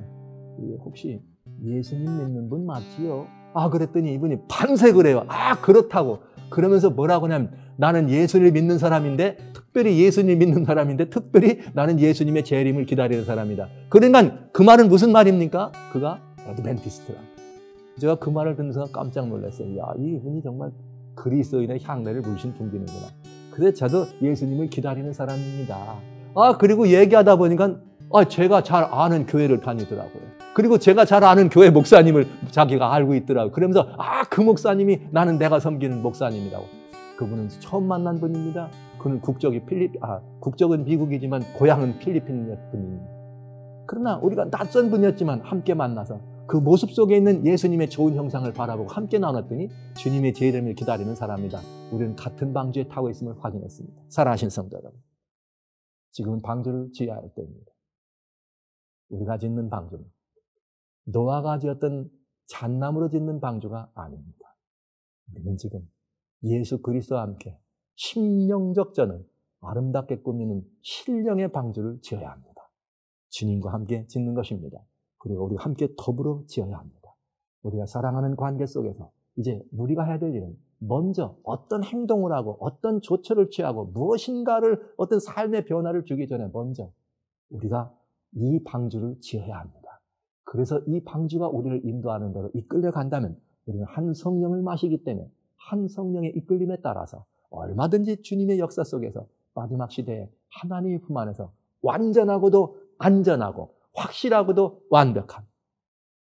혹시 예수님 믿는 분 맞지요? 그랬더니 이분이 밤새 그래요. 그렇다고. 그러면서 뭐라고 하냐면 나는 예수를 믿는 사람인데 특별히 예수님 믿는 사람인데 특별히 나는 예수님의 재림을 기다리는 사람이다. 그러니까 그 말은 무슨 말입니까? 그가 애드벤티스트라. 제가 그 말을 듣는 순간 깜짝 놀랐어요. 이분이 정말 그리스도인의 향내를 물씬 풍기는구나. 그래서 저도 예수님을 기다리는 사람입니다. 그리고 얘기하다 보니까 제가 잘 아는 교회를 다니더라고요. 그리고 제가 잘 아는 교회 목사님을 자기가 알고 있더라고요. 그러면서 그 목사님이 나는 내가 섬기는 목사님이라고. 그분은 처음 만난 분입니다. 그는 국적은 미국이지만 고향은 필리핀 분입니다. 그러나 우리가 낯선 분이었지만 함께 만나서 그 모습 속에 있는 예수님의 좋은 형상을 바라보고 함께 나눴더니 주님의 재림을 기다리는 사람이다. 우리는 같은 방주에 타고 있음을 확인했습니다. 사랑하신 성도 여러분, 지금은 방주를 지어야 할 때입니다. 우리가 짓는 방주는 노아가 지었던 잣나무로 짓는 방주가 아닙니다. 우리는 지금 예수 그리스도와 함께 심령적 전을 아름답게 꾸미는 신령의 방주를 지어야 합니다. 주님과 함께 짓는 것입니다. 그리고 우리가 함께 더불어 지어야 합니다. 우리가 사랑하는 관계 속에서 이제 우리가 해야 될 일은 먼저 어떤 행동을 하고 어떤 조처를 취하고 무엇인가를 어떤 삶의 변화를 주기 전에 먼저 우리가 이 방주를 지어야 합니다. 그래서 이 방주가 우리를 인도하는 대로 이끌려 간다면 우리는 한 성령을 마시기 때문에 한 성령의 이끌림에 따라서 얼마든지 주님의 역사 속에서 마지막 시대에 하나님의 품 안에서 완전하고도 안전하고 확실하고도 완벽한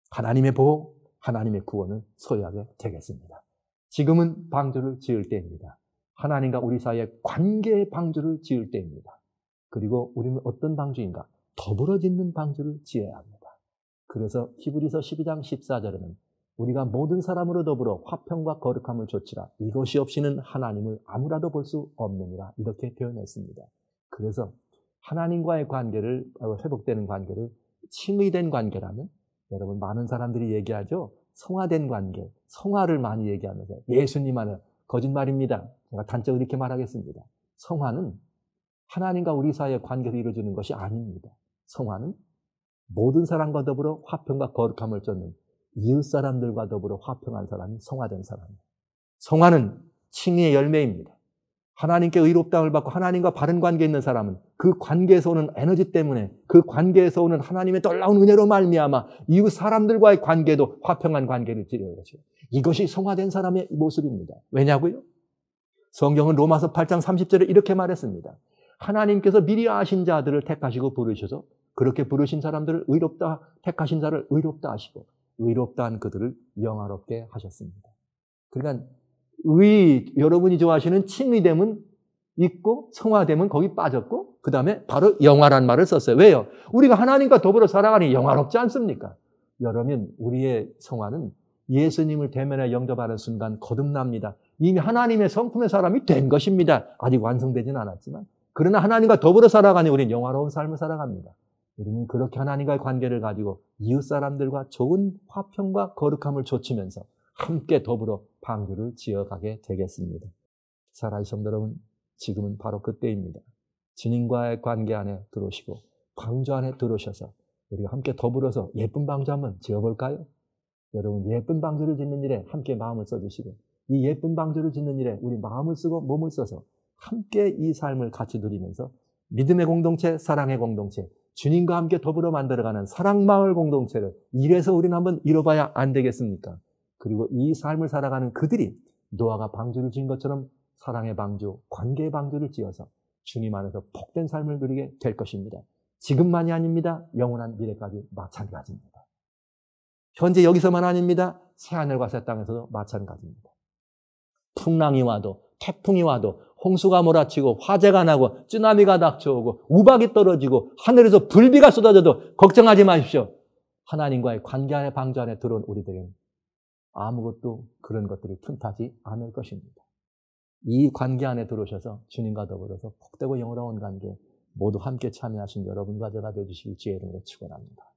하나님의 보호, 하나님의 구원을 소유하게 되겠습니다. 지금은 방주를 지을 때입니다. 하나님과 우리 사이의 관계의 방주를 지을 때입니다. 그리고 우리는 어떤 방주인가? 더불어 짓는 방주를 지어야 합니다. 그래서 히브리서 12장 14절에는 우리가 모든 사람으로 더불어 화평과 거룩함을 좇으라. 이것이 없이는 하나님을 아무라도 볼 수 없느니라. 이렇게 표현했습니다. 그래서 하나님과의 관계를, 회복되는 관계를 칭의된 관계라면, 여러분 많은 사람들이 얘기하죠. 성화된 관계, 성화를 많이 얘기하면서 예수님 안에 거짓말입니다. 제가 단적으로 이렇게 말하겠습니다. 성화는 하나님과 우리 사이의 관계로 이루어지는 것이 아닙니다. 성화는 모든 사람과 더불어 화평과 거룩함을 쫓는 이웃 사람들과 더불어 화평한 사람이 성화된 사람이에요. 성화는 칭의의 열매입니다. 하나님께 의롭다함을 받고 하나님과 바른 관계에 있는 사람은 그 관계에서 오는 에너지 때문에, 그 관계에서 오는 하나님의 놀라운 은혜로 말미암아 이웃 사람들과의 관계도 화평한 관계를 지려야 하죠. 이것이 성화된 사람의 모습입니다. 왜냐고요? 성경은 로마서 8장 30절에 이렇게 말했습니다. 하나님께서 미리 아신 자들을 택하시고 부르셔서 그렇게 부르신 사람들을 의롭다, 택하신 자를 의롭다 하시고 의롭다 한 그들을 영화롭게 하셨습니다. 그러니까 여러분이 좋아하시는 칭의됨은 있고 성화됨은 거기 빠졌고 그 다음에 바로 영화란 말을 썼어요. 왜요? 우리가 하나님과 더불어 살아가니 영화롭지 않습니까? 여러분, 우리의 성화는 예수님을 대면에 영접하는 순간 거듭납니다. 이미 하나님의 성품의 사람이 된 것입니다. 아직 완성되지는 않았지만, 그러나 하나님과 더불어 살아가니 우리는 영화로운 삶을 살아갑니다. 우리는 그렇게 하나님과의 관계를 가지고 이웃 사람들과 좋은 화평과 거룩함을 좇으면서 함께 더불어 방주를 지어가게 되겠습니다. 사랑하는 성도 여러분, 지금은 바로 그때입니다. 주님과의 관계 안에 들어오시고 방주 안에 들어오셔서 우리가 함께 더불어서 예쁜 방주 한번 지어볼까요? 여러분, 예쁜 방주를 짓는 일에 함께 마음을 써주시고 이 예쁜 방주를 짓는 일에 우리 마음을 쓰고 몸을 써서 함께 이 삶을 같이 누리면서 믿음의 공동체, 사랑의 공동체, 주님과 함께 더불어 만들어가는 사랑마을 공동체를 이래서 우리는 한번 이뤄봐야 안 되겠습니까? 그리고 이 삶을 살아가는 그들이 노아가 방주를 지은 것처럼 사랑의 방주, 관계의 방주를 지어서 주님 안에서 복된 삶을 누리게 될 것입니다. 지금만이 아닙니다. 영원한 미래까지 마찬가지입니다. 현재 여기서만 아닙니다. 새하늘과 새 땅에서도 마찬가지입니다. 풍랑이 와도 태풍이 와도 홍수가 몰아치고 화재가 나고 쓰나미가 닥쳐오고 우박이 떨어지고 하늘에서 불비가 쏟아져도 걱정하지 마십시오. 하나님과의 관계 안에 방주 안에 들어온 우리들은 아무것도 그런 것들이 틈타지 않을 것입니다. 이 관계 안에 들어오셔서 주님과 더불어서 복되고 영원한 관계 모두 함께 참여하신 여러분과 제가 되어주시길 주의 이름으로 축원합니다.